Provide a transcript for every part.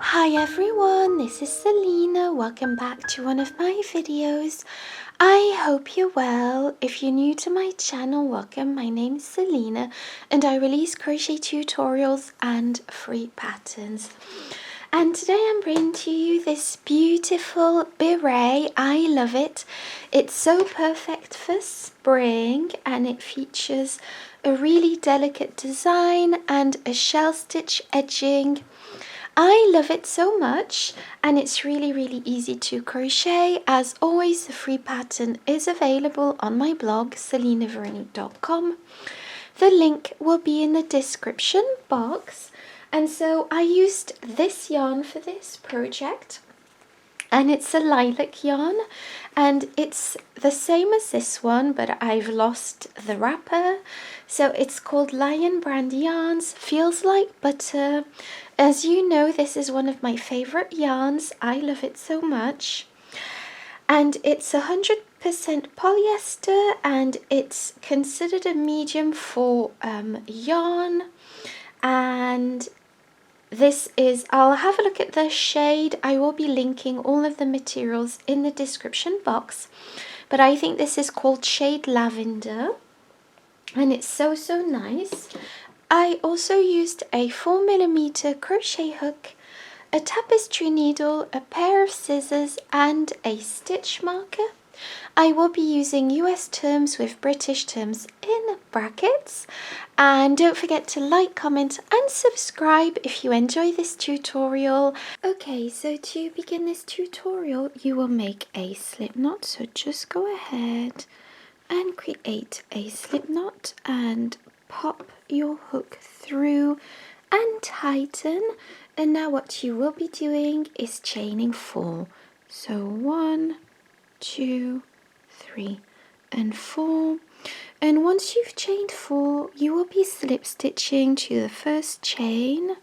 Hi everyone, this is Selina. Welcome back to one of my videos. I hope you're well. If you're new to my channel, welcome. My name is Selina and I release crochet tutorials and free patterns. And today I'm bringing to you this beautiful beret. I love it. It's so perfect for spring and it features a really delicate design and a shell stitch edging. I love it so much and it's really easy to crochet. As always, the free pattern is available on my blog selinaveronique.com. The link will be in the description box. And so I used this yarn for this project. And it's a lilac yarn and it's the same as this one, but I've lost the wrapper. So it's called Lion Brand Yarns, feels like butter. As you know, this is one of my favorite yarns. I love it so much. And it's 100% polyester and it's considered a medium for yarn. And this is, I'll have a look at the shade. I will be linking all of the materials in the description box. But I think this is called shade Lavender. And it's so nice. I also used a 4mm crochet hook, a tapestry needle, a pair of scissors and a stitch marker. I will be using US terms with British terms in brackets. And don't forget to like, comment and subscribe if you enjoy this tutorial. Okay, so to begin this tutorial, you will make a slip knot. So just go ahead and create a slip knot and pop your hook through and tighten. And now what you will be doing is chaining 4. So 1, 2, 3 and 4. And once you've chained 4, you will be slip stitching to the first chain.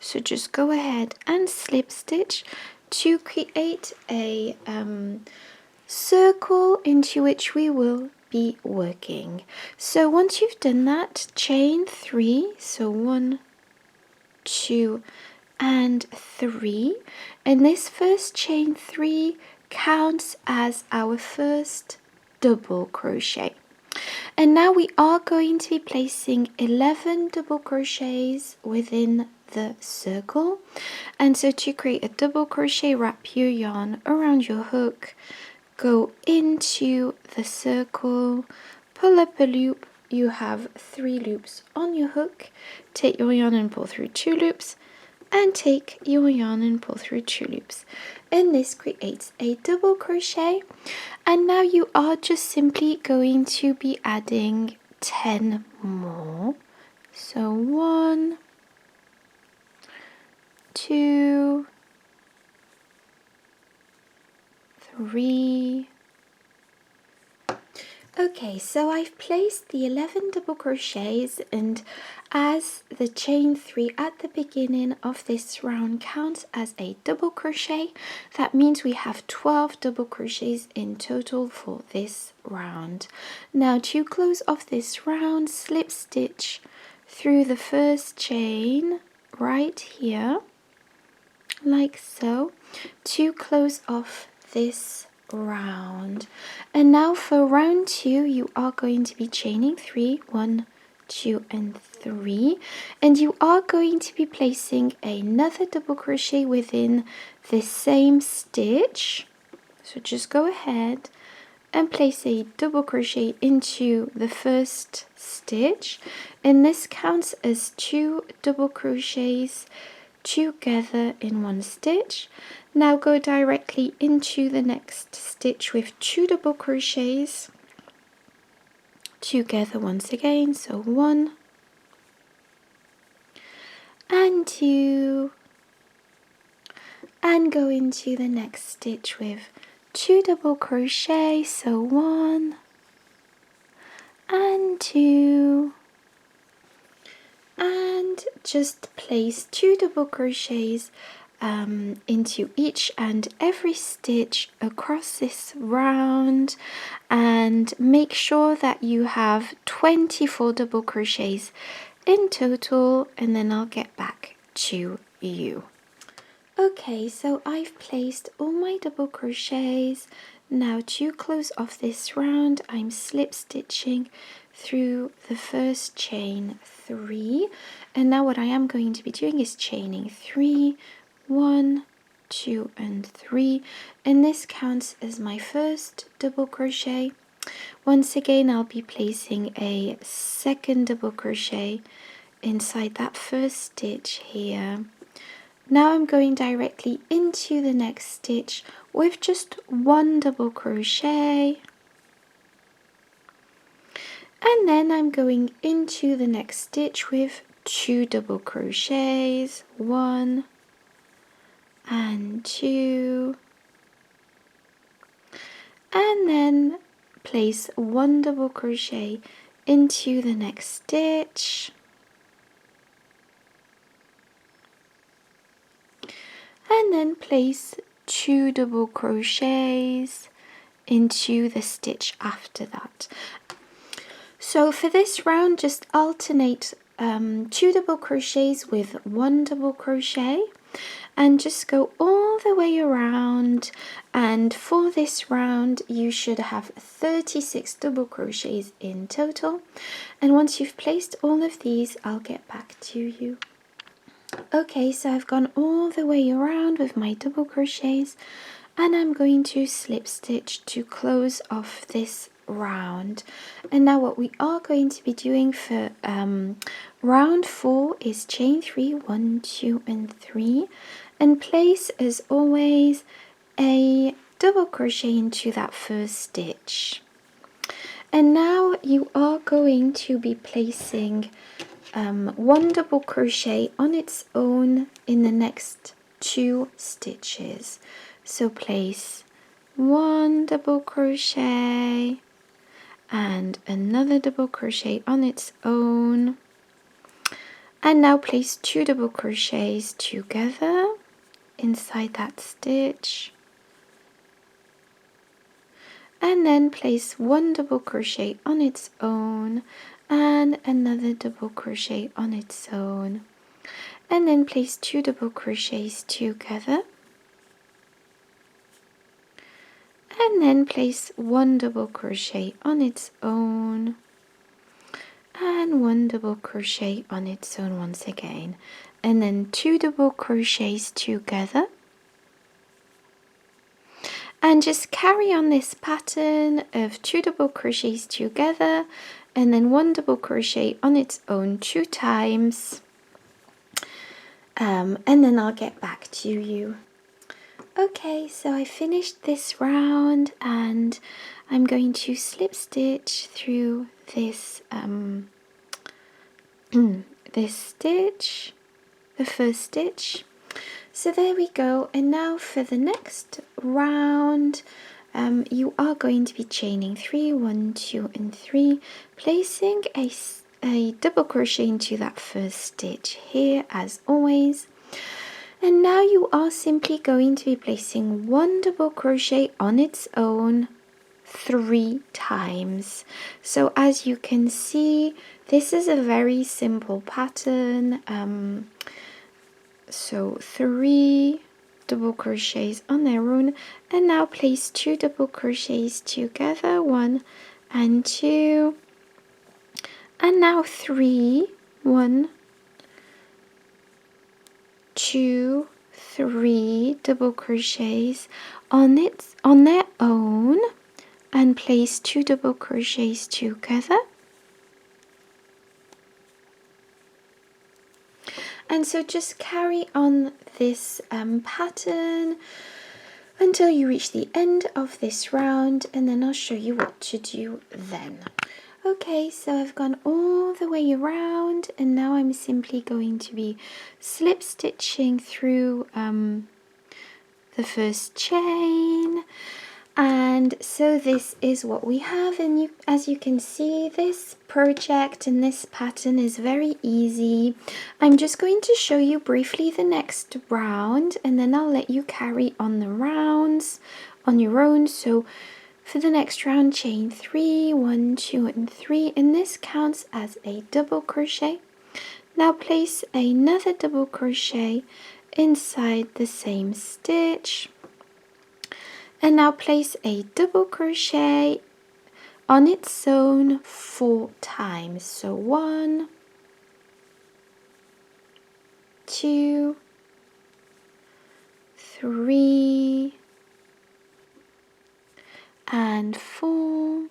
So just go ahead and slip stitch to create a circle into which we will be working. So once you've done that, chain 3. So 1, 2 and 3. And this first chain 3 counts as our first double crochet. And now we are going to be placing 11 double crochets within the circle. And so to create a double crochet, wrap your yarn around your hook, go into the circle, pull up a loop. You have 3 loops on your hook. Take your yarn and pull through 2 loops, and take your yarn and pull through 2 loops. And this creates a double crochet. And now you are just simply going to be adding 10 more. So 1, 2, 3. Okay, so I've placed the 11 double crochets, and as the chain 3 at the beginning of this round counts as a double crochet, that means we have 12 double crochets in total for this round. Now to close off this round, slip stitch through the first chain right here, like so, to close off this round. And now for round 2, you are going to be chaining 3, 1, 2 and 3, and you are going to be placing another double crochet within the same stitch. So just go ahead and place a double crochet into the first stitch, and this counts as 2 double crochets together in one stitch. Now go directly into the next stitch with 2 double crochets together once again. So 1 and 2, and go into the next stitch with 2 double crochet. So 1 and 2, and just place 2 double crochets into each and every stitch across this round, and make sure that you have 24 double crochets in total, and then I'll get back to you. Okay, so I've placed all my double crochets. Now to close off this round, I'm slip stitching through the first chain 3, and now what I am going to be doing is chaining 3, 1, 2 and 3, and this counts as my first double crochet. Once again, I'll be placing a second double crochet inside that first stitch here. Now I'm going directly into the next stitch with just one double crochet, and then I'm going into the next stitch with 2 double crochets, 1 and 2, and then place 1 double crochet into the next stitch, and then place 2 double crochets into the stitch after that. So for this round, just alternate 2 double crochets with 1 double crochet, and just go all the way around, and for this round you should have 36 double crochets in total. And once you've placed all of these, I'll get back to you. Okay, so I've gone all the way around with my double crochets, and I'm going to slip stitch to close off this round. And now what we are going to be doing for round 4 is chain 3, 1, 2 and 3, and place as always a double crochet into that first stitch. And now you are going to be placing 1 double crochet on its own in the next 2 stitches. So place 1 double crochet and another double crochet on its own, and now place 2 double crochets together inside that stitch, and then place 1 double crochet on its own and another double crochet on its own, and then place 2 double crochets together, and then place 1 double crochet on its own and 1 double crochet on its own once again, and then 2 double crochets together, and just carry on this pattern of 2 double crochets together and then 1 double crochet on its own 2 times, and then I'll get back to you. Okay, so I finished this round, and I'm going to slip stitch through this this stitch, the first stitch. So there we go. And now for the next round, you are going to be chaining 3, 1, 2 and 3, placing a double crochet into that first stitch here as always. And now you are simply going to be placing 1 double crochet on its own 3 times. So as you can see, this is a very simple pattern. So 3 double crochets on their own, and now place 2 double crochets together, 1 and 2, and now 3, 1, 2, 3 double crochets on their own, and place 2 double crochets together. And so just carry on this pattern until you reach the end of this round, and then I'll show you what to do then. Okay, so I've gone all the way around, and now I'm simply going to be slip stitching through the first chain. And so this is what we have, and as you can see, this project and this pattern is very easy. I'm just going to show you briefly the next round, and then I'll let you carry on the rounds on your own. So for the next round, chain 3, 1, 2 and 3, and this counts as a double crochet. Now place another double crochet inside the same stitch, and now place a double crochet on its own 4 times. So 1, 2, 3, and 4.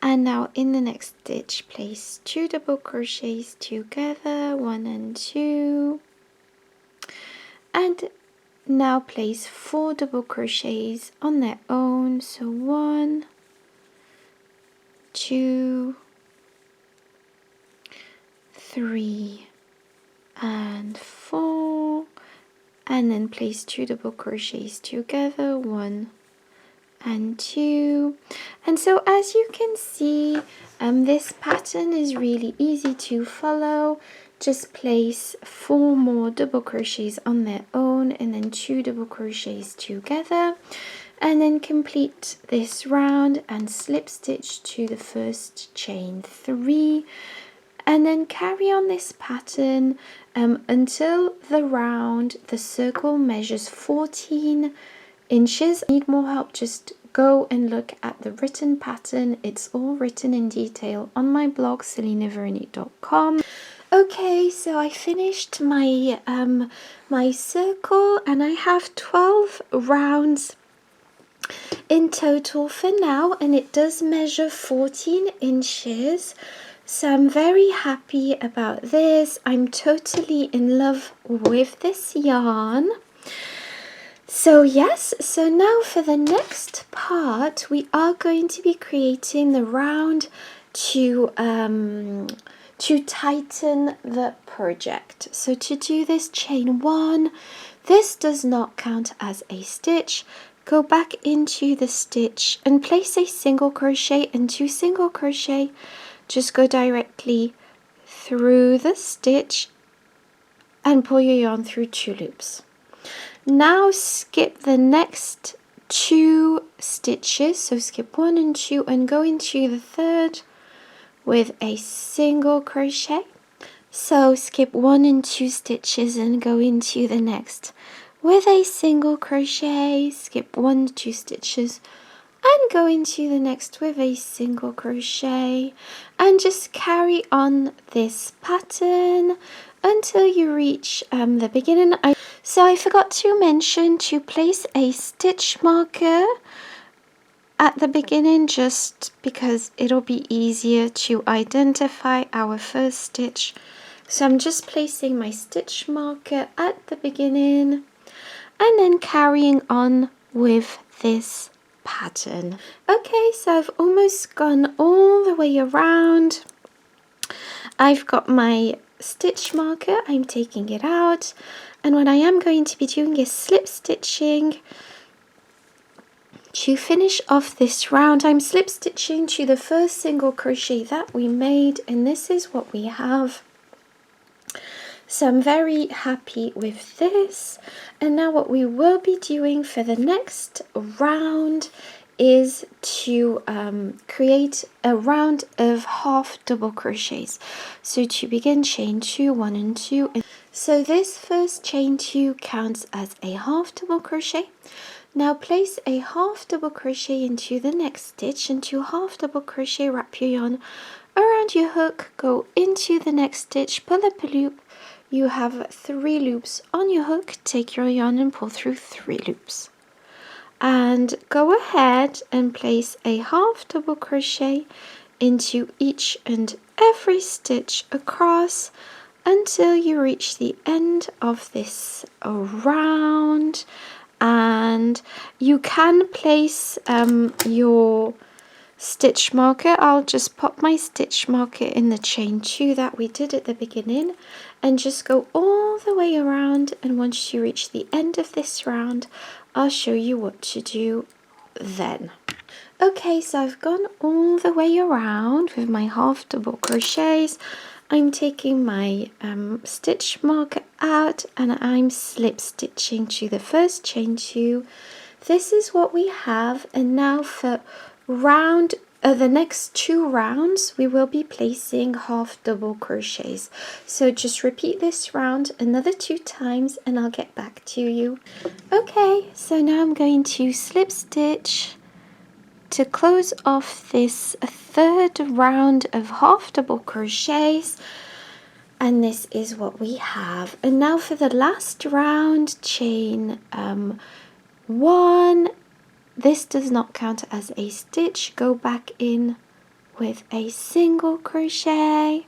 And now in the next stitch, place 2 double crochets together, 1 and 2, and now place 4 double crochets on their own. So 1, 2, 3, and 4, and then place 2 double crochets together, 1 and 2. And so as you can see, this pattern is really easy to follow. Just place 4 more double crochets on their own and then 2 double crochets together, and then complete this round and slip stitch to the first chain 3, and then carry on this pattern until the circle measures 14 inches. Need more help, just go and look at the written pattern. It's all written in detail on my blog selinaveronique.com. Okay, so I finished my my circle, and I have 12 rounds in total for now, and it does measure 14 inches. So I'm very happy about this. I'm totally in love with this yarn. So yes, so now for the next part, we are going to be creating the round to tighten the project. So to do this, chain 1, this does not count as a stitch. Go back into the stitch and place a single crochet and 2 single crochet. Just go directly through the stitch and pull your yarn through 2 loops. Now skip the next 2 stitches, so skip 1 and 2 and go into the third with a single crochet. So skip 1 and 2 stitches and go into the next with a single crochet, skip 1 to 2 stitches and go into the next with a single crochet, and just carry on this pattern until you reach the beginning. So I forgot to mention to place a stitch marker at the beginning, just because it'll be easier to identify our first stitch. So I'm just placing my stitch marker at the beginning and then carrying on with this pattern. Okay, so I've almost gone all the way around. I've got my stitch marker, I'm taking it out, and what I am going to be doing is slip stitching to finish off this round. I'm slip stitching to the first single crochet that we made, and this is what we have. So I'm very happy with this. And now what we will be doing for the next round is to create a round of half double crochets. So to begin, chain 2, 1 and 2. So this first chain 2 counts as a half double crochet. Now place a half double crochet into the next stitch, and 2 half double crochet, wrap your yarn around your hook, go into the next stitch, pull up a loop. You have 3 loops on your hook, take your yarn and pull through 3 loops. And go ahead and place a half double crochet into each and every stitch across until you reach the end of this round. And you can place your stitch marker. I'll just pop my stitch marker in the chain 2 that we did at the beginning and just go all the way around, and once you reach the end of this round, I'll show you what to do then. Okay, so I've gone all the way around with my half double crochets. I'm taking my stitch marker out and I'm slip stitching to the first chain 2. This is what we have, and now for round the next 2 rounds we will be placing half double crochets. So just repeat this round another 2 times and I'll get back to you. Okay, so now I'm going to slip stitch to close off this 3rd round of half double crochets. And this is what we have. And now for the last round, chain 1. This does not count as a stitch. Go back in with a single crochet.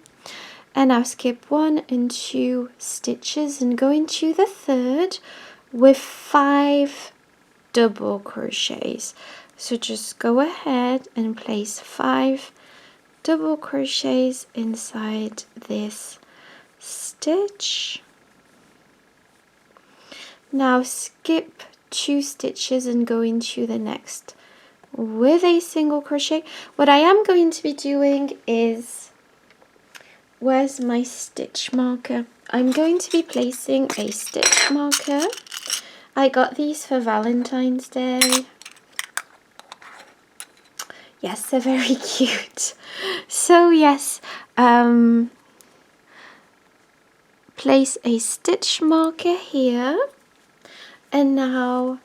And now skip 1 and 2 stitches and go into the 3rd with 5 double crochets. So just go ahead and place 5 double crochets inside this stitch. Now skip 2 stitches and go into the next with a single crochet. What I am going to be doing is, where's my stitch marker? I'm going to be placing a stitch marker. I got these for Valentine's Day. Yes, they're very cute. So yes, place a stitch marker here, and now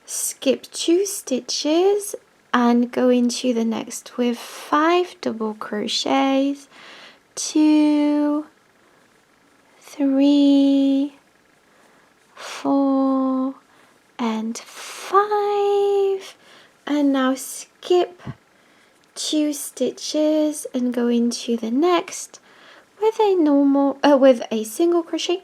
skip 2 stitches and go into the next with 5 double crochets. 2, 3, 4, and 5. And now skip 2 stitches and go into the next with a single crochet,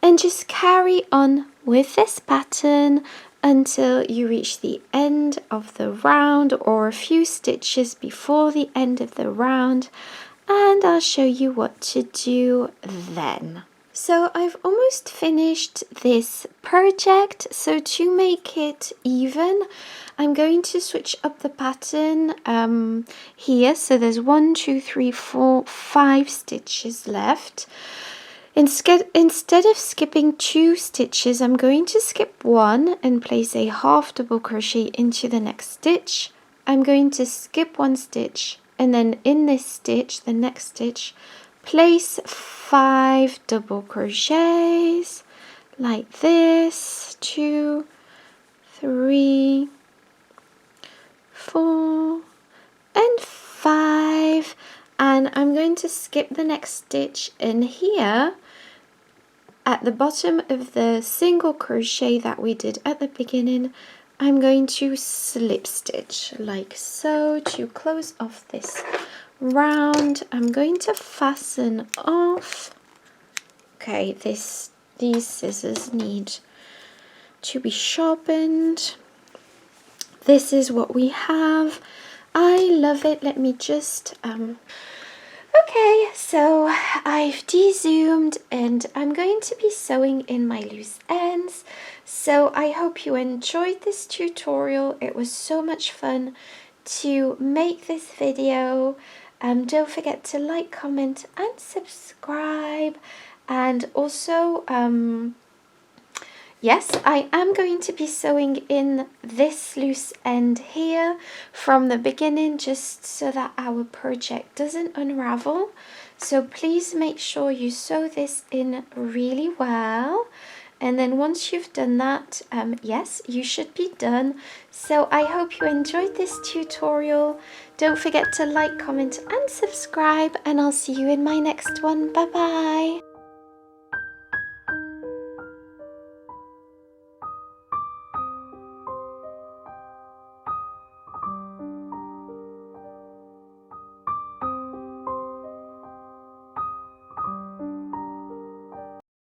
and just carry on with this pattern until you reach the end of the round or a few stitches before the end of the round, and I'll show you what to do then. So I've almost finished this project. So to make it even, I'm going to switch up the pattern here. So there's 1, 2, 3, 4, 5 stitches left. Instead of skipping 2 stitches, I'm going to skip 1 and place a half double crochet into the next stitch. I'm going to skip 1 stitch, and then in this stitch, the next stitch, place 5 double crochets like this. 2, 3, 4, and 5. And I'm going to skip the next stitch in here at the bottom of the single crochet that we did at the beginning. I'm going to slip stitch like so to close off this round. I'm going to fasten off. Okay, these scissors need to be sharpened. This is what we have. I love it. Let me just okay, so I've de-zoomed and I'm going to be sewing in my loose ends. So I hope you enjoyed this tutorial. It was so much fun to make this video. Don't forget to like, comment and subscribe. And also, yes, I am going to be sewing in this loose end here from the beginning, just so that our project doesn't unravel. So please make sure you sew this in really well. And then once you've done that, yes, you should be done. So I hope you enjoyed this tutorial. Don't forget to like, comment and subscribe, and I'll see you in my next one. Bye bye.